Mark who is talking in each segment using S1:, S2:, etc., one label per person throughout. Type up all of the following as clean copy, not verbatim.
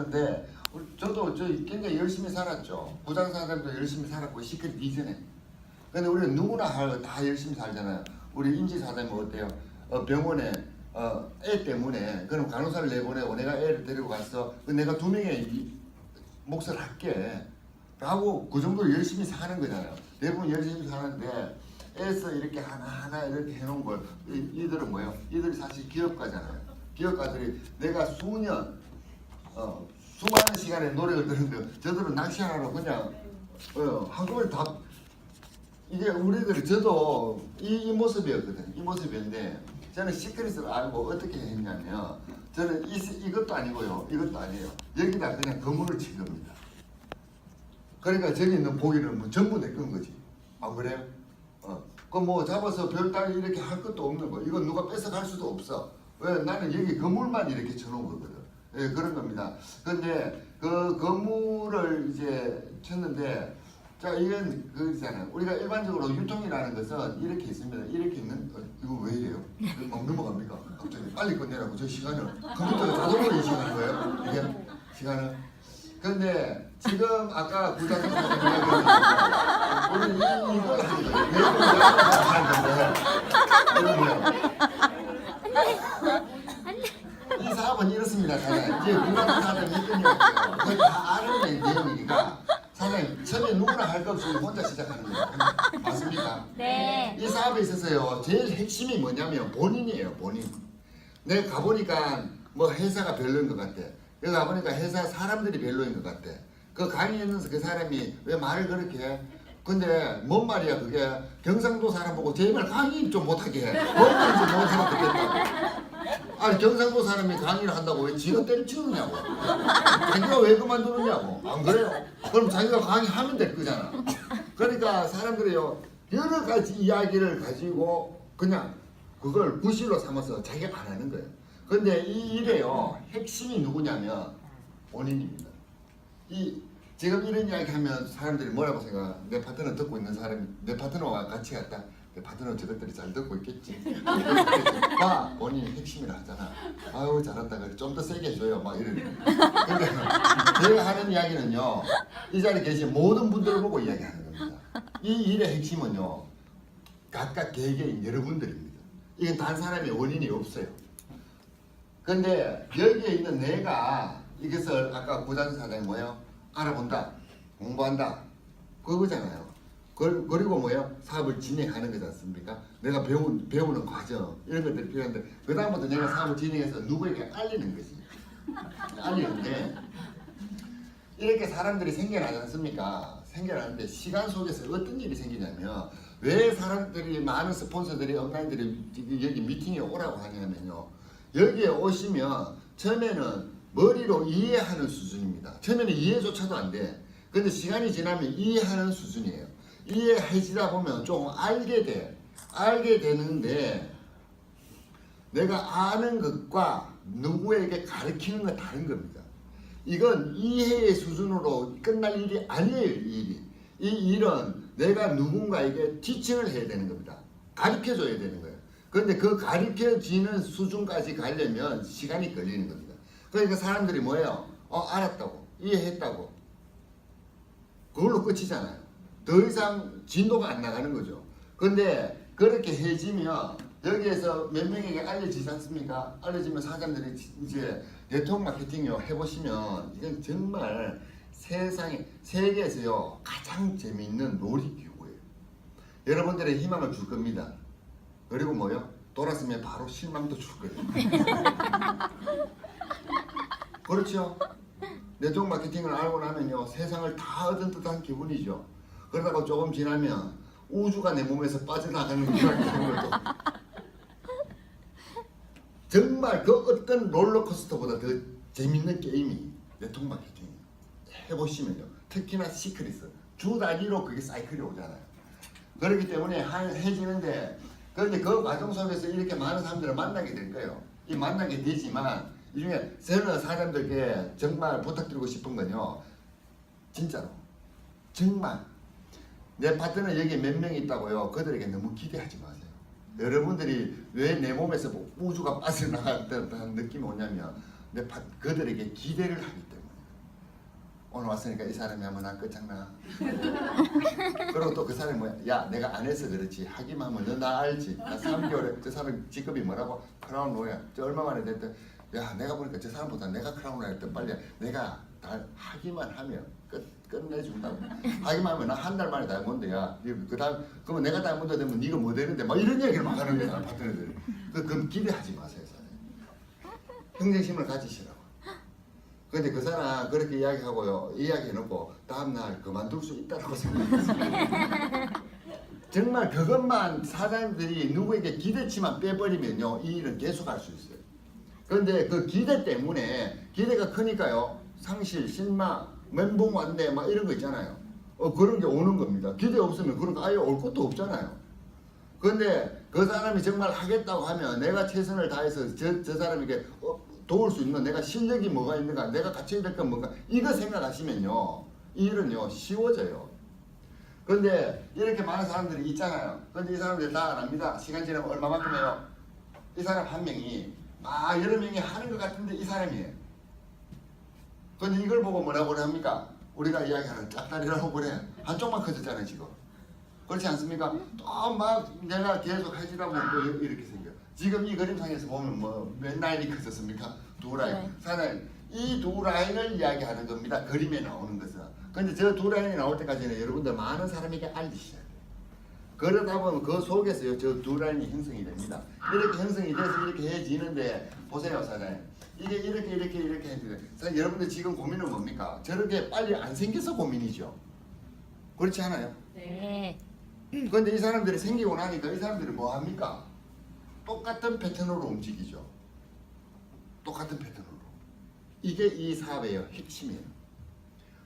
S1: 근데 저도 굉장히 열심히 살았죠. 부장 사람도 열심히 살았고 시크릿 이전에. 근데 우리는 누구나 다 열심히 살잖아요. 우리 임지 사장님 어때요? 병원에 애 때문에 그럼 간호사를 내보내고 내가 애를 데리고 갔어. 내가 2명의 몫을 할게. 라고 그 정도로 열심히 사는 거잖아요. 대부분 열심히 사는데 애써 이렇게 하나하나 이렇게 해놓은 걸 이들은 뭐예요? 이들이 사실 기업가잖아요. 기업가들이 내가 수년 수많은 시간에 노력을 들었는데 저들은 낚시하느라고 그냥 한꺼번에 다 이게 우리들이 저도 이 모습이었거든요. 이 모습이었는데 저는 시크릿을 알고 어떻게 했냐면 저는 이것도 아니고요. 이것도 아니에요. 여기다 그냥 그물을 친 겁니다. 그러니까 저기 있는 고기는 뭐 전부 내 건 거지. 안 그래요? 그 뭐 잡아서 별다른 이렇게 할 것도 없는 거. 이건 누가 뺏어갈 수도 없어. 왜? 나는 여기 그물만 이렇게 쳐놓은 거거든. 예, 그런 겁니다. 근데 그 그물을 이제 쳤는데 자 이건 그잖아요. 우리가 일반적으로 유통이라는 것은 이렇게 있습니다. 이렇게 있는 이거 왜 이래요? 막 넘어갑니까? 갑자기 빨리 끝내라고 저 시간을 컴퓨터가 자동으로 인식하는 거예요. 이게 시간을. 근데 지금 아까 부장님 이야기했는데 우리 이걸 하는 거예요. 이거 뭐야? 이 사업은 이렇습니다, 사장님. 이제 누가 사람이 있거든요. 그걸 다 아는 내용이니까 사장님 처음에 누구나 할 거 없이 혼자 시작하는 거예요. 맞습니까?
S2: 네.
S1: 이 사업에 있어서요 제일 핵심이 뭐냐면 본인이에요. 본인. 내가 가보니까 뭐 회사가 별로인 것 같아. 여기 가보니까 회사 사람들이 별로인 것 같아. 그 강의하면서 그 사람이 왜 말을 그렇게 해? 근데 뭔 말이야 그게. 경상도 사람 보고 제발 강의 좀 못하게 해. 뭔 말인지 못하면 되겠다고. 아니 경상도 사람이 강의를 한다고 왜 지가 때려치우느냐고. 자기가 왜 그만두느냐고. 안 그래요? 그럼 자기가 강의하면 될 거잖아. 그러니까 사람들이요 여러 가지 이야기를 가지고 그냥 그걸 부실로 삼아서 자기가 안 하는 거예요. 근데 이 일에요 핵심이 누구냐면 본인입니다. 지금 이런 이야기 하면 사람들이 뭐라고 생각해? 내 파트너 듣고 있는 사람이 내 파트너와 같이 갔다. 내 파트너 저것들이 잘 듣고 있겠지. 봐 본인이 핵심이라 하잖아. 아유 잘한다 그래 좀 더 세게 해줘요 막 이러는. 근데 제가 하는 이야기는요 이 자리에 계신 모든 분들을 보고 이야기하는 겁니다. 이 일의 핵심은요 각각 개개인 여러분들입니다. 이건 단 사람의 원인이 없어요. 근데 여기에 있는 내가 이것을 아까 부장 사장이 뭐예요? 알아본다, 공부한다, 그거잖아요. 그리고 뭐예요? 사업을 진행하는 거지 않습니까? 내가 배우는 과정 이런 것들이 필요한데 그 다음부터 내가 사업을 진행해서 누구에게 알리는 거지. 알리는데 이렇게 사람들이 생겨나지 않습니까? 생겨나는데 시간 속에서 어떤 일이 생기냐면 왜 사람들이 많은 스폰서들이 온라인들이 여기 미팅에 오라고 하냐면요. 여기에 오시면 처음에는 머리로 이해하는 수준입니다. 처음에는 이해조차도 안 돼. 근데 시간이 지나면 이해하는 수준이에요. 이해해지다 보면 좀 알게 돼. 알게 되는데 내가 아는 것과 누구에게 가르치는 건 다른 겁니다. 이건 이해의 수준으로 끝날 일이 아니에요. 이 일이. 이 일은 내가 누군가에게 티칭을 해야 되는 겁니다. 가르쳐줘야 되는 거예요. 그런데 그 가르쳐지는 수준까지 가려면 시간이 걸리는 겁니다. 그러니까 사람들이 뭐예요? 알았다고, 이해했다고. 그걸로 끝이잖아요. 더 이상 진도가 안 나가는 거죠. 그런데 그렇게 해지면 여기에서 몇 명에게 알려지지 않습니까? 알려지면 사람들이 이제 네트워크 마케팅을 해보시면 이건 정말 세계에서요 가장 재미있는 놀이기구예요. 여러분들의 희망을 줄 겁니다. 그리고 뭐요? 돌았으면 바로 실망도 줄 거예요. 그렇죠? 네트워크 마케팅을 알고 나면요 세상을 다 얻은 듯한 기분이죠. 그러다가 조금 지나면 우주가 내 몸에서 빠져나가는 그런 것도 정말 그 어떤 롤러코스터보다 더 재밌는 게임이 네트워크 마케팅이에요. 해보시면요 특히나 시크릿은 주 단위로 그게 사이클이 오잖아요. 그렇기 때문에 해지는데 그런데 그 과정 속에서 이렇게 많은 사람들을 만나게 될 거예요. 이 만나게 되지만 이 중에 저는 사람들께 정말 부탁드리고 싶은 건요. 진짜로 정말 내 파트너 여기 몇 명 있다고요. 그들에게 너무 기대하지 마세요. 여러분들이 왜 내 몸에서 우주가 빠져나간다는 느낌이 오냐면 그들에게 기대를 하기 때문에 오늘 왔으니까 이 사람이 하면 난 끝장나. 그리고 또 그 사람이 뭐야? 야, 내가 안 해서 그렇지. 하기만 하면 너 나 알지. 나 3개월에 저 사람 직급이 뭐라고? 크라운 로얄. 저 얼마 만에 됐대. 야, 내가 보니까 저 사람보다 내가 크라운 로얄 때 빨리 내가 다 하기만 하면 끝내준다고. 하기만 하면 나 한 달 만에 다이아몬드야. 그다음 그러면 내가 다이아몬드 되면 네가 뭐 되는데 막 이런 얘기를 막 하는 거야 파트너들이. 그럼 기대하지 마세요, 사장님. 경쟁심을 가지시라고. 근데 그 사람 그렇게 이야기하고요. 이야기해놓고 다음날 그만둘 수 있다고 생각했어요. 정말 그것만 사장들이 누구에게 기대치만 빼버리면요. 이 일은 계속할 수 있어요. 그런데 그 기대 때문에 기대가 크니까요. 상실, 실망, 멘붕 왔네 막 이런 거 있잖아요. 그런 게 오는 겁니다. 기대 없으면 그런 거 아예 올 것도 없잖아요. 그런데 그 사람이 정말 하겠다고 하면 내가 최선을 다해서 저 사람에게 도울 수 있는 내가 실력이 뭐가 있는가, 내가 갖춰야 될 건 뭔가 이거 생각하시면요. 이 일은요 쉬워져요. 그런데 이렇게 많은 사람들이 있잖아요. 그런데 이 사람들 다 안 합니다. 시간 지나면 얼마만큼 해요? 이 사람 한 명이 여러 명이 하는 것 같은데 이 사람이에요. 그런데 이걸 보고 뭐라고 합니까? 우리가 이야기하는 짝다리라고 그래. 한쪽만 커졌잖아요 지금. 그렇지 않습니까? 또 막 내가 계속 해주다 보면 또 이렇게 생겨요. 지금 이 그림상에서 보면 뭐 몇 라인이 커졌습니까? 두 라인.
S2: 네.
S1: 사나이. 이 두 라인을 이야기하는 겁니다. 그림에 나오는 것은. 근데 저 두 라인이 나올 때까지는 여러분들 많은 사람에게 알리셔야 돼요. 그러다 보면 그 속에서요 저 두 라인이 형성이 됩니다. 이렇게 형성이 돼서 이렇게 해지는데 보세요, 사장님. 이게 이렇게 해지는데 여러분들 지금 고민은 뭡니까? 저렇게 빨리 안 생겨서 고민이죠. 그렇지 않아요?
S2: 네.
S1: 그런데 이 사람들이 생기고 나니까 이 사람들이 뭐 합니까? 똑같은 패턴으로 움직이죠. 똑같은 패턴으로. 이게 이 사업의 핵심이에요.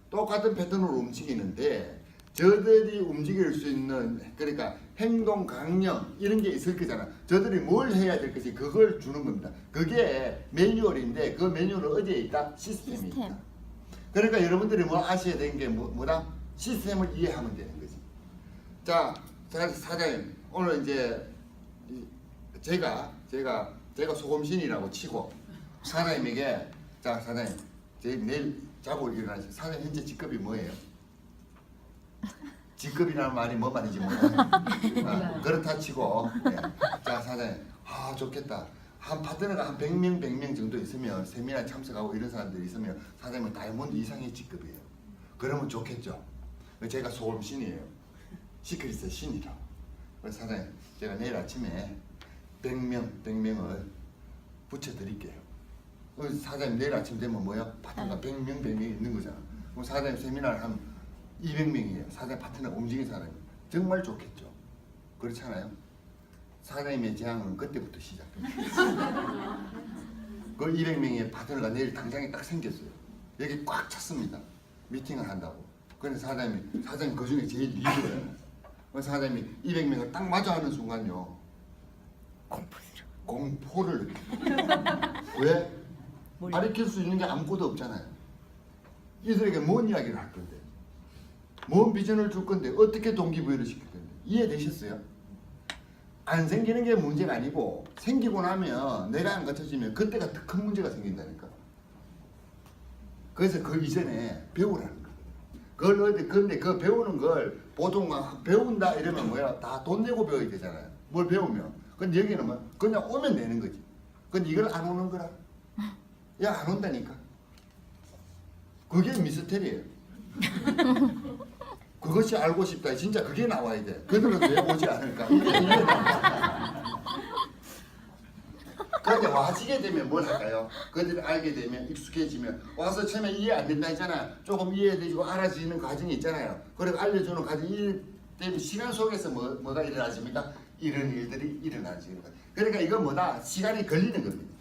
S1: 똑같은 패턴으로 움직이는데 저들이 움직일 수 있는 그러니까 행동 강령 이런 게 있을 거잖아. 저들이 뭘 해야 될 것이 그걸 주는 겁니다. 그게 매뉴얼인데 그 매뉴얼은 어디에 있다? 시스템에 있다. 그러니까 여러분들이 뭐 아셔야 되는 게 뭐다? 시스템을 이해하면 되는 거지. 자, 사장님 오늘 이제 제가 소금신이라고 치고 사장님에게 자 사장님 내일 자고 일어나시 사장님 현재 직급이 뭐예요? 직급이라는 말이 뭔 말인지 몰라요. 그렇다 치고 자 사장님 좋겠다. 한 파트너가 한 100명 정도 있으면 세미나에 참석하고 이런 사람들이 있으면 사장님은 다이아몬드 이상의 직급이에요. 그러면 좋겠죠. 제가 소금신이에요. 시크릿의 신이라고. 그래서 사장님 제가 내일 아침에 100명을 붙여드릴게요. 사장님 내일 아침 되면 뭐야? 파트너가 100명이 있는 거잖아. 그럼 사장님 세미나를 한 200명이에요. 사장님 파트너 움직인 사람이 정말 좋겠죠. 그렇지 않아요? 사장님의 재앙은 그때부터 시작됩니다. 그 200명의 파트너가 내일 당장에 딱 생겼어요. 여기 꽉 찼습니다. 미팅을 한다고. 그런데 사장님 그 중에 제일 리더예요. 사장님이 200명을 딱 마주하는 순간요. 공포를 느껴요. 왜? 가르칠 수 있는 게 아무것도 없잖아요. 이들에게 뭔 이야기를 할 건데, 뭔 비전을 줄 건데, 어떻게 동기부여를 시킬 건데 이해되셨어요? 안 생기는 게 문제가 아니고 생기고 나면 내가 안 갖춰지면 그때가 더 큰 문제가 생긴다니까. 그래서 그 이전에 배우라는 거예요. 그런데 그 배우는 걸 보통 배운다 이러면 뭐야? 다 돈 내고 배워야 되잖아요. 뭘 배우면. 근데 여기는 뭐 그냥 오면 되는 거지. 근데 이걸 안 오는 거라. 야, 안 온다니까. 그게 미스테리예요. 그것이 알고 싶다. 진짜 그게 나와야 돼. 그들은 왜 오지 않을까? 그런데 와지게 되면 뭘 할까요? 그들이 알게 되면 익숙해지면 와서 처음에 이해 안 된다 했잖아요. 조금 이해되고 알아지는 과정이 있잖아요. 그리고 알려주는 과정이 이해되면 시간 속에서 뭐가 일어나십니까? 이런 일들이 일어나지. 그러니까 이건 뭐다? 시간이 걸리는 겁니다.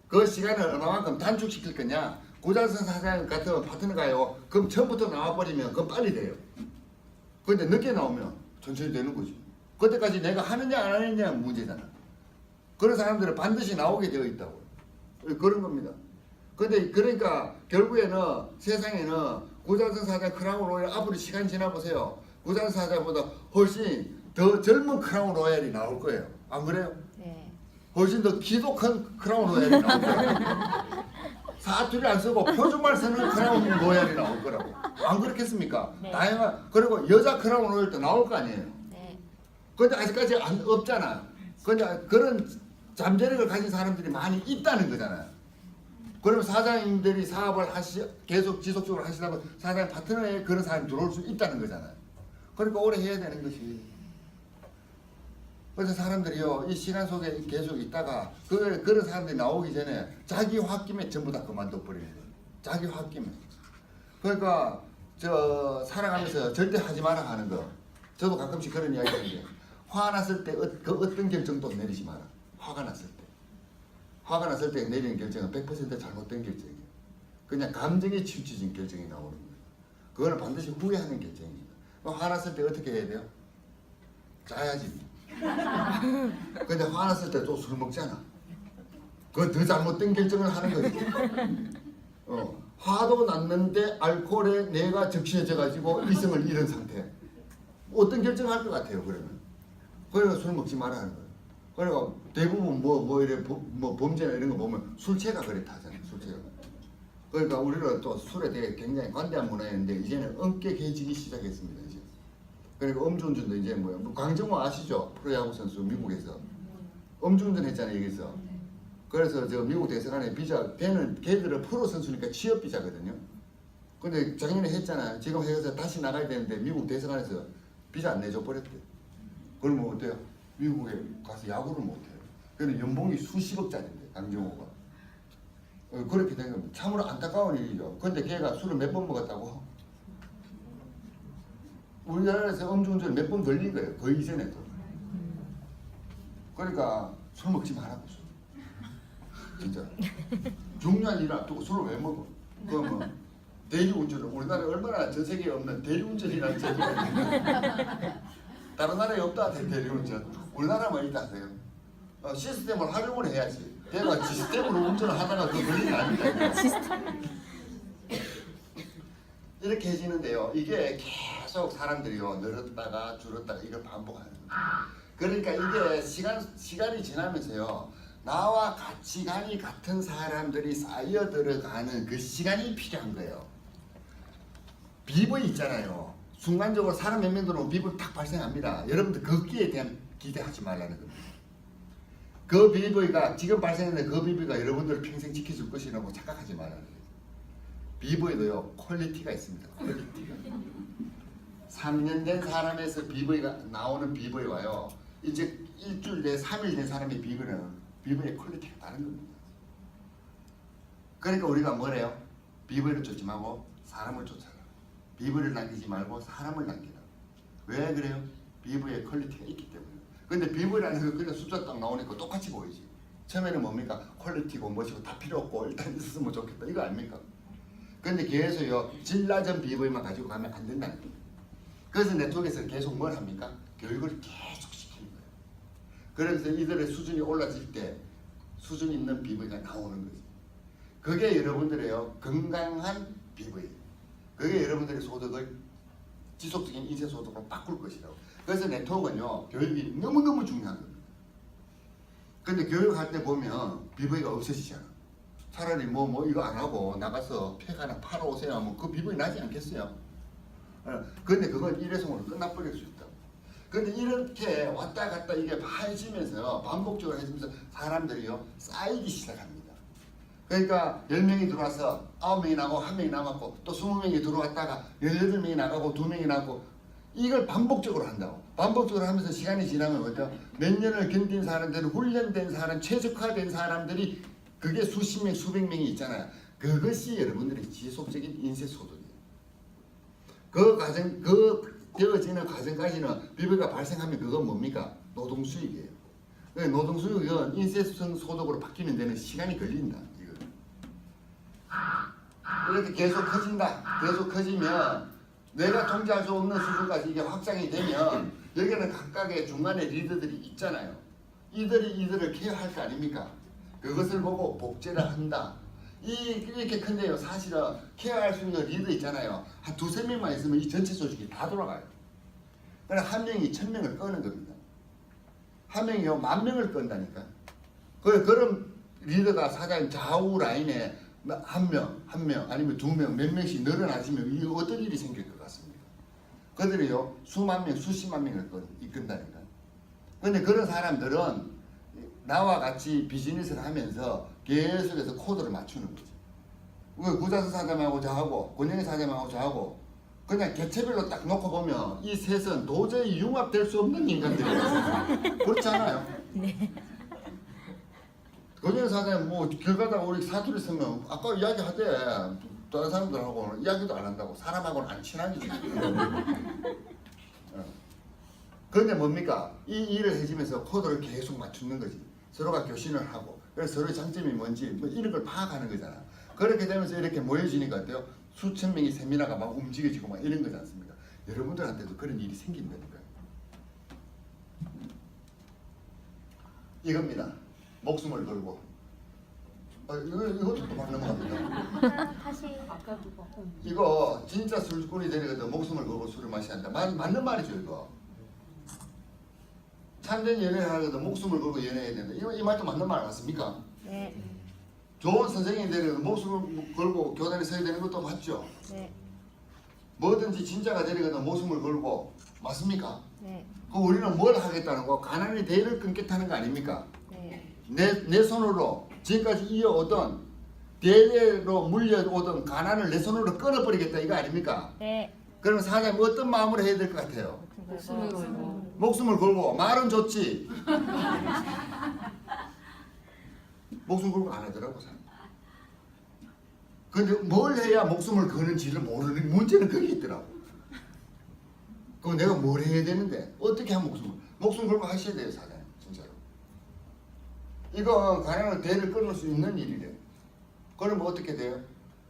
S1: 그 시간을 얼마만큼 단축시킬 거냐? 고자선 사장 같은 파트너가요. 그럼 처음부터 나와버리면 그건 빨리 돼요. 그런데 늦게 나오면 천천히 되는 거지. 그때까지 내가 하느냐 안 하느냐 문제잖아. 그런 사람들은 반드시 나오게 되어 있다고. 그런 겁니다. 근데 그러니까 결국에는 세상에는 고자선 사장 크라운 로얄 앞으로 시간 지나보세요. 고자선 사장보다 훨씬 더 젊은 크라운 로얄이 나올 거예요. 안 그래요?
S2: 네.
S1: 훨씬 더 키도 큰 크라운 로얄이 나올 거예요. 사투리 안 쓰고 표준말 쓰는 크라운 로얄이 나올 거라고. 안 그렇겠습니까?
S2: 네.
S1: 다양한 그리고 여자 크라운 로얄 도 나올 거 아니에요.
S2: 네.
S1: 근데 아직까지 없잖아. 근데 그런 잠재력을 가진 사람들이 많이 있다는 거잖아요. 그러면 사장님들이 사업을 계속 지속적으로 하시다면 사장 파트너에 그런 사람이 들어올 수 있다는 거잖아요. 그러니까 오래 해야 되는 것이. 그래서 사람들이요, 이 시간 속에 계속 있다가 그런 사람들이 나오기 전에 자기 홧김에 전부 다 그만둬 버리는 거예요. 자기 홧김에. 그러니까 저 살아가면서 절대 하지 마라 하는 거. 저도 가끔씩 그런 이야기 하는데 화났을 때 그 어떤 결정도 내리지 마라. 화가 났을 때. 화가 났을 때 내리는 결정은 100% 잘못된 결정이에요. 그냥 감정에 치우쳐진 결정이 나오는 거예요. 그거는 반드시 후회하는 결정입니다. 화났을 때 어떻게 해야 돼요? 짜야지. 근데 화났을 때 또 술 먹잖아. 그건 더 잘못된 결정을 하는 거지. 화도 났는데 알코올에 뇌가 적시해져 가지고 이성을 잃은 상태. 어떤 결정을 할 것 같아요, 그러면? 그러니까 술 먹지 말아 하는 거예요. 그러니까 대부분 뭐 범죄나 이런 거 보면 술체가 그렇다 하잖아요, 술체가. 그러니까 우리는 또 술에 대해 굉장히 관대한 문화였는데 이제는 엄격해지기 시작했습니다, 이제. 그러니까 음주운전도 이제 뭐야. 강정호 아시죠? 프로야구 선수 미국에서. 음주운전 했잖아요, 여기서. 그래서 저 미국 대사관에 비자, 걔들은 프로 선수니까 취업 비자거든요. 근데 작년에 했잖아요. 지금 해서 다시 나가야 되는데 미국 대사관에서 비자 안 내줘 버렸대. 그러면 어때요? 미국에 가서 야구를 못해요. 근데 연봉이 수십억짜리인데, 강정호가. 그렇게 된 겁니다. 참으로 안타까운 일이죠. 근데 걔가 술을 몇 번 먹었다고? 우리나라에서 음주운전 몇 번 걸린 거예요. 그 이전에도. 그러니까 술 먹지 말라고. 진짜. 중요한 일 앞두고 술을 왜 먹어? 그러면 대리운전을 우리나라에 얼마나 전 세계에 없는 대리운전이라는 제도가 있는데 다른 나라에 없다 대리운전. 우리나라만 있다 하세요. 시스템을 활용을 해야지. 내가 시스템으로 운전을 하다가 그 걸리는 게 아닙니다. 이렇게 해지는데요. 이게 계속 사람들이요 늘었다가 줄었다가 이걸 반복하는 거예요. 그러니까 이게 시간이 지나면서요 나와 가치관이 같은 사람들이 쌓여 들어가는 그 시간이 필요한 거예요. 비버이 있잖아요. 순간적으로 사람 몇 명 들어오면 비버이 딱 발생합니다. 여러분들 거기에 대한 기대하지 말라는 겁니다. 그 비버이가 지금 발생했는데 그 비버이가 여러분들을 평생 지켜줄 것이라고 착각하지 말라는 거예요. 비버이도요 퀄리티가 있습니다. 퀄리티가. 3년 된 사람에서 비버이가 나오는 비버이와요 이제 일주일 내 3일 된 사람의 비버이의 퀄리티가 다른 겁니다. 그러니까 우리가 뭐래요? 비버이를 쫓지 말고 사람을 쫓아라. 비버이를 남기지 말고 사람을 남기라. 왜 그래요? 비버이의 퀄리티가 있기 때문에. 근데 비버이라는 거 그냥 숫자 딱 나오니까 똑같이 보이지. 처음에는 뭡니까? 퀄리티고 뭐시고 다 필요 없고 일단 있으면 좋겠다 이거 아닙니까? 근데 계속요 질 낮은 비버이만 가지고 가면 안 된다는 거예요. 그래서 네트워크에서 계속 뭘 합니까? 교육을 계속 시키는 거예요. 그래서 이들의 수준이 올라질 때 수준 있는 비버이가 나오는 거지. 그게 여러분들의 건강한 비버이. 그게 여러분들의 소득을 지속적인 인쇄 소득으로 바꿀 것이라고. 그래서 네트워크는요 교육이 너무너무 중요한 겁니다. 근데 교육할 때 보면 비버이가 없어지잖아. 차라리 뭐 이거 안 하고 나가서 팩 하나 팔아 오세요 하면 그 비버이 나지 않겠어요? 근데 그건 일회성으로 끝나버릴 수 있다. 근데 이렇게 왔다 갔다 이게 해지면서 반복적으로 해지면서 사람들이요 쌓이기 시작합니다. 그러니까 10명이 들어와서 9명이 나가고 1명이 남았고 또 20명이 들어왔다가 18명이 나가고 2명이 나가고 이걸 반복적으로 한다고. 반복적으로 하면서 시간이 지나면 뭐죠? 몇 년을 견딘 사람들은 훈련된 사람, 최적화된 사람들이 그게 수십 명, 수백 명이 있잖아요. 그것이 여러분들의 지속적인 인쇄 소득이에요. 그 되어지는 과정까지는 비버이가 발생하면 그건 뭡니까? 노동 수익이에요. 노동 수익은 인쇄성 소득으로 바뀌는 데는 시간이 걸린다. 이렇게 계속 커진다. 계속 커지면 내가 통제할 수 없는 수준까지 이게 확장이 되면 여기는 각각의 중간에 리더들이 있잖아요. 이들을 케어할 거 아닙니까? 그것을 보고 복제를 한다. 이렇게 큰데요. 사실은 케어할 수 있는 리더 있잖아요. 한 두세 명만 있으면 이 전체 조직이 다 돌아가요. 그러나 한 명이 1000명을 끄는 겁니다. 한 명이요 10,000명을 끈다니까. 그런 리더가 사장 좌우 라인에 한 명 아니면 2명 몇 명씩 늘어나시면 이 어떤 일이 생길 것 같습니까? 그들이요 수만 명 수십만 명을 이끈다니까. 근데 그런 사람들은 나와 같이 비즈니스를 하면서 계속해서 코드를 맞추는 거죠. 구자수 사장하고 저하고 권영희 사장하고 저하고 그냥 개체별로 딱 놓고 보면 이 셋은 도저히 융합될 수 없는 인간들이에요. 그렇지 않아요?
S2: 네.
S1: 권영희 사장님 뭐 길 가다가 우리 사투리 쓰면 아까 이야기하대 다른 사람들하고는 이야기도 안 한다고 사람하고는 안 친하게 지내요. 그런데 뭡니까? 이 일을 해주면서 코드를 계속 맞추는 거지. 서로가 교신을 하고 그래서 서로의 장점이 뭔지 뭐 이런 걸 파악하는 거잖아. 그렇게 되면서 이렇게 모여지니까 어때요? 수천 명이 세미나가 막 움직여지고 막 이런 거지 않습니까? 여러분들한테도 그런 일이 생긴다니까요. 이겁니다. 목숨을 걸고. 이것도 또 맞는 것 같아요.
S2: 다시
S3: 아까 그거.
S1: 이거 진짜 술꾼이 되려거든 목숨을 걸고 술을 마셔야 한다. 맞는 말이죠 이거. 참된 연애를 하려면 목숨을 걸고 연애해야 된다. 이 말도 맞는 말 맞습니까?
S2: 네.
S1: 좋은 선생님이 되려면 목숨을 걸고 교단에 서야 되는 것도 맞죠?
S2: 네.
S1: 뭐든지 진짜가 되려면 목숨을 걸고 맞습니까?
S2: 네.
S1: 그럼 우리는 뭘 하겠다는 거? 가난의 대를 끊겠다는 거 아닙니까?
S2: 네.
S1: 내 손으로 지금까지 이어오던 대대로 물려오던 가난을 내 손으로 끊어버리겠다 이거 아닙니까?
S2: 네.
S1: 그러면 사장님 어떤 마음으로 해야 될 것 같아요?
S3: 목숨을 걸고.
S1: 목숨을 걸고 말은 좋지 목숨 걸고 안 하더라고 사람. 근데 뭘 해야 목숨을 거는지를 모르는 문제는 거기 있더라고. 그럼 내가 뭘 해야 되는데 어떻게 하면 목숨 걸고 하셔야 돼요 사장님 진짜로. 이거 가난을 대를 끊을 수 있는 일이래요. 그러면 어떻게 돼요?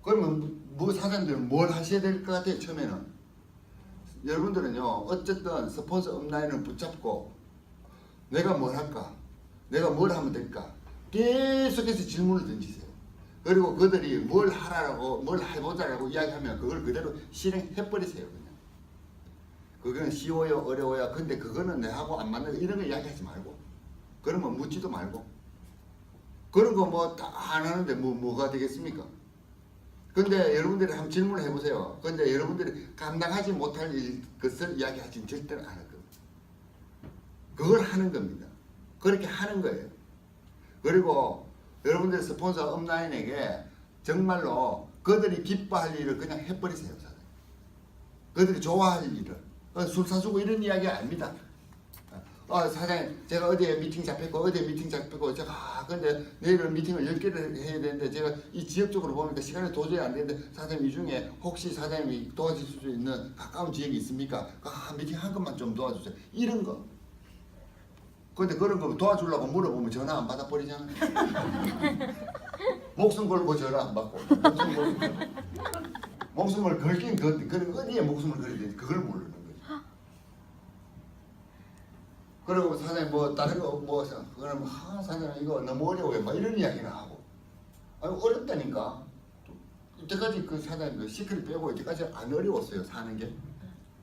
S1: 그러면 뭐 사장님들은 뭘 하셔야 될 것 같아요 처음에는. 여러분들은요 어쨌든 스폰서 업라인을 붙잡고 내가 뭘 할까? 내가 뭘 하면 될까? 계속해서 질문을 던지세요. 그리고 그들이 뭘 하라고 뭘 해보자라고 이야기하면 그걸 그대로 실행해버리세요 그냥. 그거는 쉬워요 어려워요 근데 그거는 내하고 안 맞는 이런 거 이야기하지 말고 그런 거 묻지도 말고 그런 거 뭐 다 안 하는데 뭐가 되겠습니까? 근데 여러분들이 한번 질문을 해보세요. 근데 여러분들이 감당하지 못할 것을 이야기하지는 절대로 안 할 겁니다. 그걸 하는 겁니다. 그렇게 하는 거예요. 그리고 여러분들 스폰서 업라인에게 정말로 그들이 기뻐할 일을 그냥 해버리세요. 사장님. 그들이 좋아할 일을. 술 사주고 이런 이야기 아닙니다. 사장님 제가 어디에 미팅 잡혔고 어디에 미팅 잡혔고 제가 근데 내일은 미팅을 10개를 해야 되는데 제가 이 지역적으로 보니까 시간이 도저히 안 되는데 사장님 이 중에 혹시 사장님이 도와줄 수 있는 가까운 지역이 있습니까? 미팅 한 것만 좀 도와주세요. 이런 거. 근데 그런 거 도와주려고 물어보면 전화 안 받아버리잖아요. 목숨 걸고 전화 안 받고 목숨을 걸긴 그런 어디에 목숨을 걸어야 되는지 그걸 모르는 거죠. 그리고 사장님 뭐 다른 거 그러면 사장님 이거 너무 어려워요 막 이런 이야기를 하고 어렵다니까. 이때까지 그 사장님 그 시크릿 빼고 이때까지 안 어려웠어요 사는 게.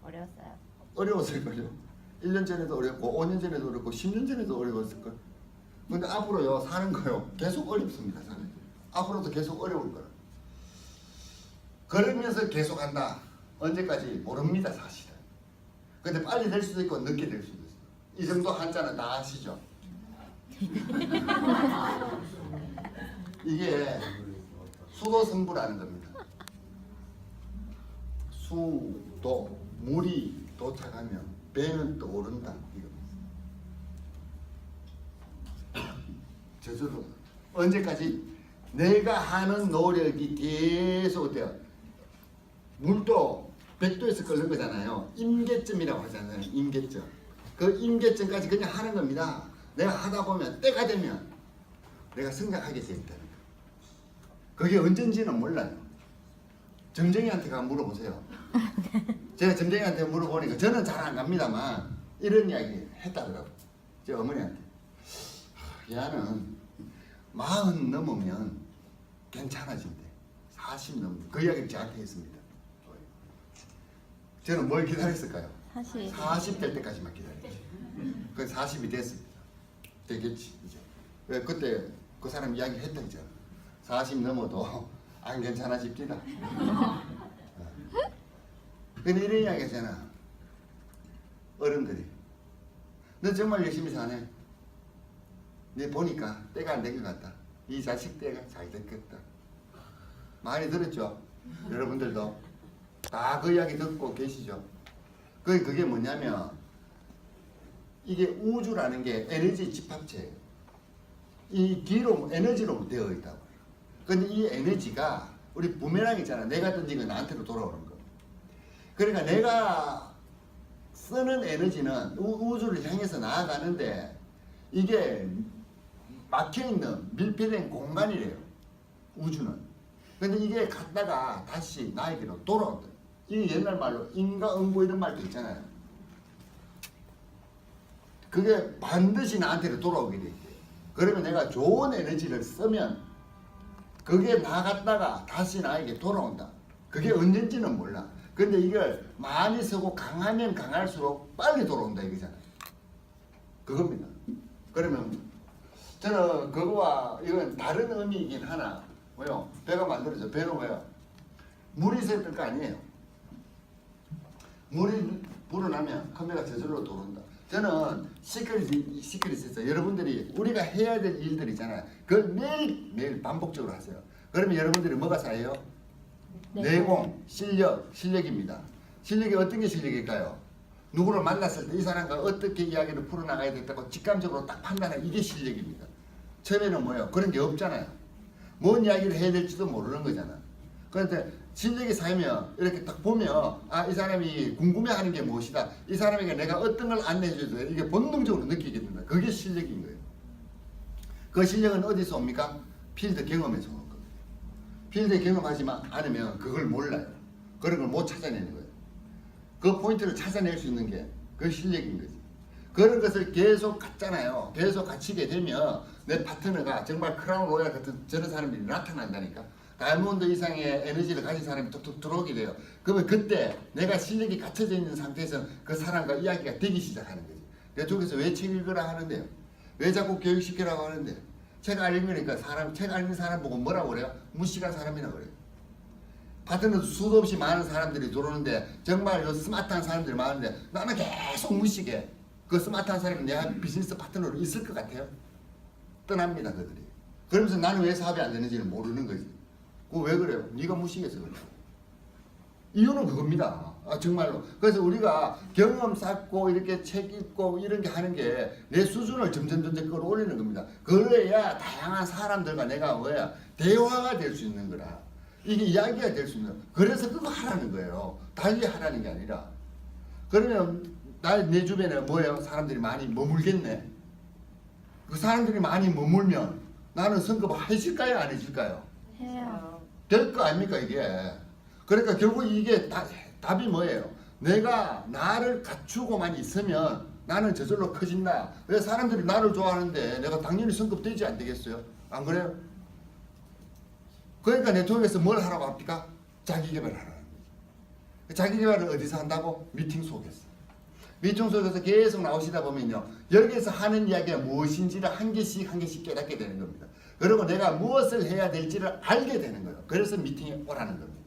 S2: 어려웠어요.
S1: 어려웠을걸요. 1년 전에도 어렵고 5년 전에도 어렵고 10년 전에도 어려웠을걸. 근데 앞으로요 사는 거요 계속 어렵습니다 사는 게. 앞으로도 계속 어려울 거라. 그러면서 계속 한다. 언제까지 모릅니다 사실은. 근데 빨리 될 수도 있고 늦게 될 수도 있어요. 이 정도 한자는 다 아시죠? 이게 수도승부라는 겁니다. 수도 물이 도착하면 배는 떠오른다 이겁니다. 저절로 언제까지 내가 하는 노력이 계속 돼요. 물도 100도에서 끓는 거잖아요. 임계점이라고 하잖아요. 임계점. 그 임계점까지 그냥 하는 겁니다. 내가 하다 보면 때가 되면 내가 성장하게 돼 있다는 거예요. 그게 언젠지는 몰라요. 점쟁이한테 가서 물어보세요. 제가 점쟁이한테 물어보니까 저는 잘 안 갑니다만 이런 이야기 했다더라고요. 제 어머니한테. 얘는 40 넘으면 괜찮아진대. 40 넘으면. 그 이야기를 저한테 했습니다. 저는 뭘 기다렸을까요? 40 될 때까지만 기다렸지. 그 40이 됐습니다. 되겠지 이제. 왜 그때 그 사람 이야기 했던 거잖아. 40 넘어도 안 괜찮아집니다. 근데 이런 이야기 하잖아. 어른들이 너 정말 열심히 사네. 네 보니까 때가 안 된 것 같다. 이 자식 때가 잘 됐겠다. 많이 들었죠? 여러분들도 다 그 이야기 듣고 계시죠? 그게 뭐냐면 이게 우주라는 게 에너지 집합체예요. 이 기로 에너지로 되어 있다고. 근데 이 에너지가 우리 부메랑 있잖아. 내가 던진 거 나한테로 돌아오는 거. 그러니까 내가 쓰는 에너지는 우주를 향해서 나아가는데 이게 막혀있는 밀폐된 공간이래요. 우주는. 근데 이게 갔다가 다시 나에게로 돌아온다. 이게 옛날 말로 인과응보 이런 말도 있잖아요. 그게 반드시 나한테로 돌아오게 돼 있대요. 그러면 내가 좋은 에너지를 쓰면 그게 나갔다가 다시 나에게 돌아온다. 그게 언젠지는 몰라. 근데 이걸 많이 쓰고 강하면 강할수록 빨리 돌아온다 이거잖아요. 그겁니다. 그러면 저는 그거와 이건 다른 의미이긴 하나 뭐요? 배가 만들어져. 배는 뭐요? 물이 있어야 될 거 아니에요. 물이 불어나면 컴퓨터가 저절로 돌아온다. 저는 시크릿에서 여러분들이 우리가 해야 될 일들 있잖아요. 그걸 매일 반복적으로 하세요. 그러면 여러분들이 뭐가 쌓여요? 내공, 실력입니다. 실력이 어떤 게 실력일까요? 누구를 만났을 때 이 사람과 어떻게 이야기를 풀어나가야 된다고 직감적으로 딱 판단하는 이게 실력입니다. 처음에는 뭐예요? 그런 게 없잖아요. 뭔 이야기를 해야 될지도 모르는 거잖아. 그런데 실력이 쌓이면 이렇게 딱 보면 아, 이 사람이 궁금해하는 게 무엇이다. 이 사람에게 내가 어떤 걸 안내해줘도 이게 본능적으로 느끼게 된다. 그게 실력인 거예요. 그 실력은 어디서 옵니까? 필드 경험에서 오는 겁니다. 필드 경험하지 않으면 그걸 몰라요. 그런 걸 못 찾아내는 거예요. 그 포인트를 찾아낼 수 있는 게 그 실력인 거지. 그런 것을 계속 갖잖아요. 계속 갖추게 되면 내 파트너가 정말 크라운 로얄 같은 저런 사람들이 나타난다니까. 다이아몬드 이상의 에너지를 가진 사람이 툭툭 들어오게 돼요. 그러면 그때 내가 실력이 갖춰져 있는 상태에서 그 사람과 이야기가 되기 시작하는 거지. 내가 저기서 왜 책 읽으라 하는데요? 왜 자꾸 교육시키라고 하는데요? 책 읽으니까 책 읽는 사람 보고 뭐라고 그래요? 무식한 사람이라고 그래요. 파트너도 수도 없이 많은 사람들이 들어오는데 정말 스마트한 사람들이 많은데 나는 계속 무식해. 그 스마트한 사람이 내 비즈니스 파트너로 있을 것 같아요? 떠납니다 그들이. 그러면서 나는 왜 사업이 안 되는지를 모르는 거지. 그거 왜 그래요? 네가 무식해서 그래. 이유는 그겁니다. 아, 정말로. 그래서 우리가 경험 쌓고 이렇게 책 읽고 이런 게 하는 게 내 수준을 점점 끌어올리는 겁니다. 그래야 다양한 사람들과 내가 뭐야 대화가 될 수 있는 거라. 이게 이야기가 될 수 있는 거야. 그래서 그거 하라는 거예요. 달리 하라는 게 아니라. 그러면 내 주변에 뭐예요? 사람들이 많이 머물겠네. 그 사람들이 많이 머물면 나는 성급 해질까요? 안 해질까요?
S3: 해요.
S1: 될 거 아닙니까 이게. 그러니까 결국 이게 답이 뭐예요? 내가 나를 갖추고만 있으면 나는 저절로 커진다. 왜 사람들이 나를 좋아하는데 내가 당연히 성급되지 안 되겠어요? 안 그래요? 그러니까 네트워크에서 뭘 하라고 합니까? 자기개발을 하라는 거죠. 자기개발을 어디서 한다고? 미팅 속에서. 미팅 속에서 계속 나오시다 보면요. 여기에서 하는 이야기가 무엇인지를 한 개씩 깨닫게 되는 겁니다. 그리고 내가 무엇을 해야 될지를 알게 되는 거예요. 그래서 미팅에 오라는 겁니다.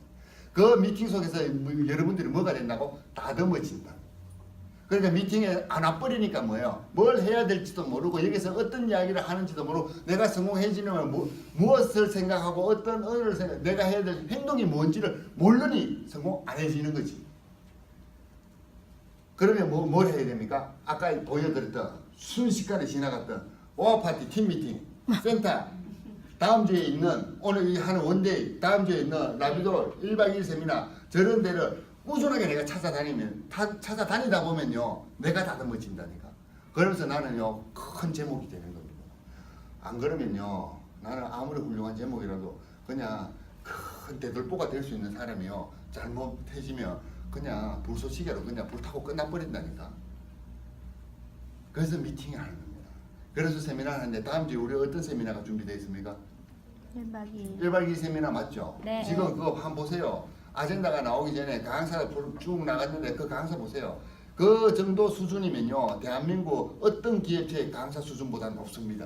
S1: 그 미팅 속에서 여러분들이 뭐가 된다고? 다듬어진다. 그러니까 미팅에 안 와버리니까 뭐예요? 뭘 해야 될지도 모르고 여기서 어떤 이야기를 하는지도 모르고 내가 성공해지려면 무엇을 생각하고 어떤 언어를 생각 내가 해야 될 행동이 뭔지를 모르니 성공 안 해지는 거지. 그러면 뭘 해야 됩니까? 아까 보여드렸던 순식간에 지나갔던 오아파티 팀미팅 센터 다음 주에 있는 오늘 하는 원데이 다음 주에 있는 라비도 1박 2일 세미나 저런 데를 꾸준하게 내가 찾아다니다 보면요 내가 다듬어진다니까. 그러면서 나는요 큰 제목이 되는 겁니다. 안 그러면요 나는 아무리 훌륭한 제목이라도 그냥 큰 대들보가 될 수 있는 사람이요 잘못해지면 그냥 불쏘시개로 그냥 불타고 끝나버린다니까. 그래서 미팅을 하는 겁니다. 그래서 세미나를 하는데 다음 주에 우리 어떤 세미나가 준비되어 있습니까?
S3: 1박 2일.
S1: 1박 2일 세미나 맞죠?
S3: 네.
S1: 지금 그거 한번 보세요. 아젠다가 나오기 전에 강사가 쭉 나갔는데 그 강사 보세요. 그 정도 수준이면요 대한민국 어떤 기업체의 강사 수준보다 높습니다.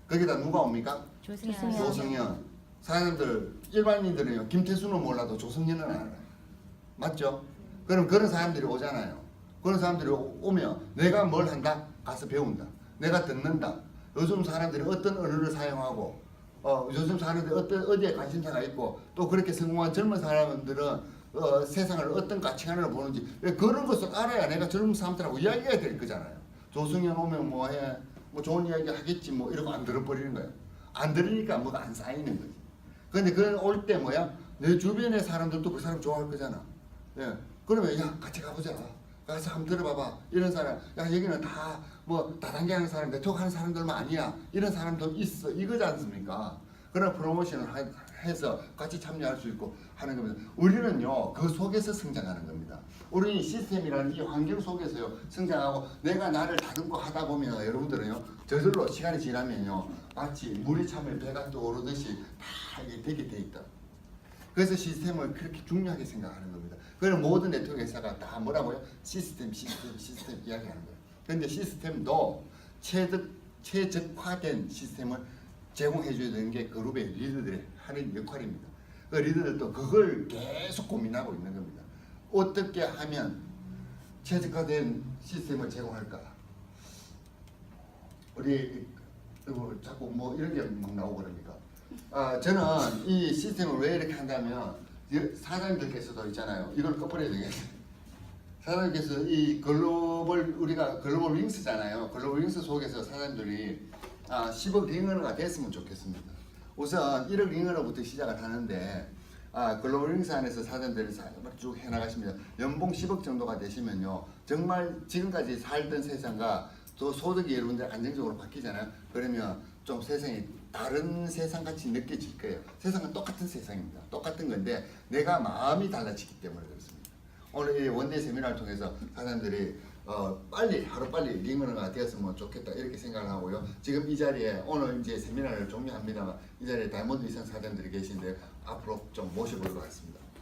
S1: 거기다 누가 옵니까?
S3: 조승현.
S1: 조승현, 사람들 일반인들은요 김태수는 몰라도 조성현은 알아요. 맞죠? 그럼 그런 사람들이 오잖아요. 그런 사람들이 오면 내가 뭘 한다? 가서 배운다. 내가 듣는다. 요즘 사람들이 어떤 언어를 사용하고 요즘 사람들이 어디에 관심사가 있고 또 그렇게 성공한 젊은 사람들은 세상을 어떤 가치관으로 보는지 그런 것을 알아야 내가 젊은 사람들하고 이야기가 될 거잖아요. 조승현 오면 뭐해? 뭐 좋은 이야기 하겠지 뭐 이러고 안 들어버리는 거예요. 안 들으니까 뭐가 안 쌓이는 거지. 근데 그 올 때 뭐야? 내 주변의 사람들도 그 사람 좋아할 거잖아. 예. 그러면 야 같이 가보자. 가서 한번 들어봐봐. 이런 사람, 야 여기는 다 뭐 다단계하는 사람, 네트워크하는 사람들만 아니야. 이런 사람도 있어. 이거지 않습니까? 그런 프로모션을 해서 같이 참여할 수 있고 하는 겁니다. 우리는요 그 속에서 성장하는 겁니다. 우리 시스템이라는 이 환경 속에서요 성장하고 내가 나를 다듬고 하다 보면 여러분들은요 저절로 시간이 지나면요 마치 물이 차면 배가 떠오르듯이 다 이게 되게 돼 있다. 그래서 시스템을 그렇게 중요하게 생각하는 겁니다. 그런 모든 네트워크 회사가 다 뭐라고요? 시스템 이야기하는 거예요. 그런데 시스템도 최적화된 시스템을 제공해줘야 되는 게 그룹의 리더들의 하는 역할입니다. 그 리더들도 그걸 계속 고민하고 있는 겁니다. 어떻게 하면 최적화된 시스템을 제공할까? 우리 자꾸 뭐 이런 게 막 나오고 그러니까 저는 이 시스템을 왜 이렇게 한다면 사장님들께서도 있잖아요. 이걸 꺼버려야 되겠어요. 사장님께서 이 우리가 글로벌 윙스잖아요. 글로벌 윙스 속에서 사장님들이 10억 링언어가 됐으면 좋겠습니다. 우선 1억 링언어부터 시작을 하는데 글로벌 윙스 안에서 사장님들이 쭉 해나가십니다. 연봉 10억 정도가 되시면요. 정말 지금까지 살던 세상과 또 소득이 여러분들 안정적으로 바뀌잖아요. 그러면 좀 세상이 다른 세상같이 느껴질 거예요. 세상은 똑같은 세상입니다. 똑같은 건데 내가 마음이 달라지기 때문에 그렇습니다. 오늘 이 원데이 세미나를 통해서 사람들이 하루빨리 링언어가 되었으면 좋겠다 이렇게 생각을 하고요. 지금 이 자리에 오늘 이제 세미나를 종료합니다만 이 자리에 다이아몬드 이상 사장들이 계신데 앞으로 좀 모셔볼 것 같습니다.